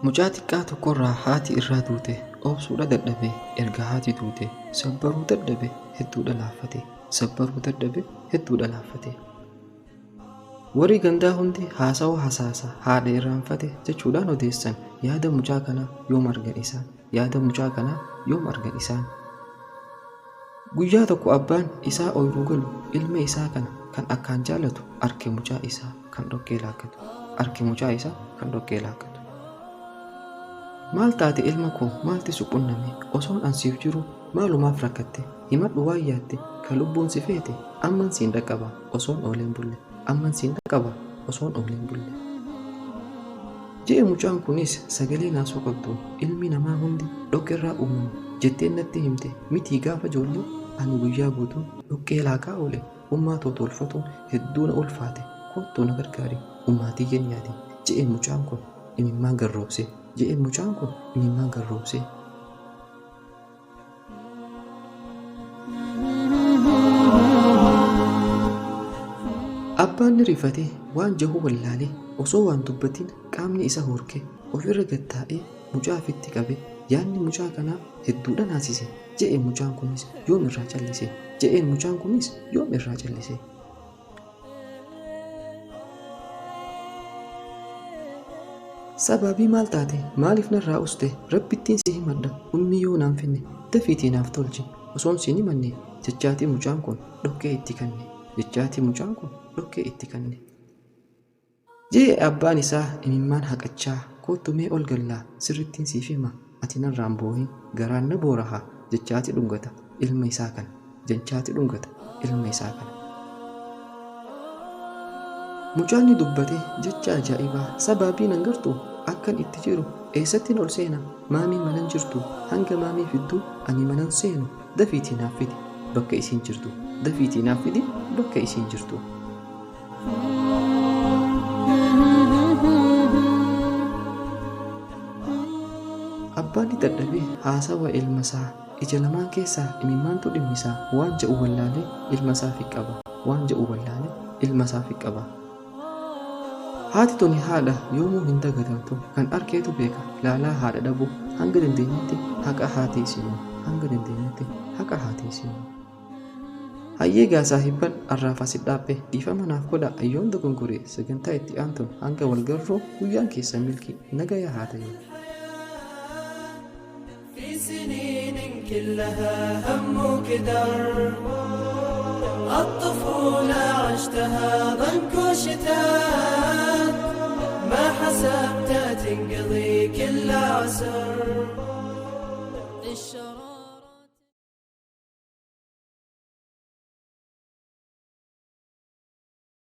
Mucaa xiqqaa tokkorraa haati irraa duute obsuudha dadhabe erga haati duute sabbaruu dadhabe hedduudha laaffate sabbaruu dadhabe hedduudha laaffate. Warri gandaa hundi haasawaa hasaasa haadha irraanfate jechuudhaan odeessan yaada mucaa kanaa yoom argan isaan yaada mucaa kanaa yoom argan isaan. Guyyaa tokko abbaan isaa ooyiruu galu ilma isaa kana kan akkaan jaalatu arke mucaa isaa kan dhoqqee laakkatu arke mucaa isaa kan dhoqqee laakkatu. Maal taate ilma koo maalti suqunname osoon ansiif jiru maalumaaf rakkatte himadhu waan yaatte kan lubbuun si feete amman siin dhaqqaba osoon ooleen bulle amman siin dhaqqaba osoon ooleen bulle. Je'e mucaan kunis sagalee naasoo qabdu ilmi namaa hundi dhoqqeerraa uumamu jettee natti himte mitii gaafa ijoollee ani guyyaa guutuu dhoqqee laakaa oole ummaa tolfatuun hedduu na ulfaate kottuu na gargaari ummaatii jenyaati je'e mucaan kun imimmaan garroobse. Je'e mucaan kun imimmaan garroobse. Abbaan ni rifatee waan jahu wallaalee osoo waan dubbatiin qaamni isa horkee ofirra gattaa'ee mucaa ofitti qabe yaadni mucaa kanaa hedduudha naasise. Je'e mucaan kunis yoom irraa callise je'een mucaan kunis yoom irraa callise. Sababii maal taate maaliif narraa uste rabbittiin si himadha ummi yoo naan finne dafiitii naaf tolchi osoon siin himanne jechaatii mucaan kun dhoqqee itti kanne jechaatii mucaan kun dhoqqee itti kanne. Je'e abbaan isaa imimmaan haqachaa kottumee ol gallaa sirrittiin siif hima ati narraan boohin garaan na booraha jechaatii dhungata ilma isaa kana jechaatii dhungata ilma isaa kana. Mucaan ni dubbate jecha ajaa'ibaa sababii nan gartuu akkan itti jiru eessattiin ol seena maamii manan jirtu hanga maamii fidduu ani manan seenu dafiitii naaf fidi bakka isiin jirtu dafiitii naaf fidi bakka isiin jirtu. Abbaan ni dadhabee haasawa ilma isaa ija lamaan keessaa imimmaantu dhimmisaa waan jedhu wallaalee ilma isaa fi qaba waan jedhu wallaalee ilma isaa fi qaba. Haati tuni haadha yoomuu hin dagatamtu kan arkeetu beeka laalaa haadha dhabuu hanga dandeenyetti haqa haatee isiinu hanga dandeenyetti haqa haatee isiinu. Hayyee gaasaa hibban arraaf asit dhaabbe dhiifama naaf godha ayyoon dogongoree sagantaa itti aantuun hanga walgarroo guyyaan keessa milkii nagaya haa ta'e. الطفولة عشتها ضنك وشتات ما حسبتها تنقضي كل عسر.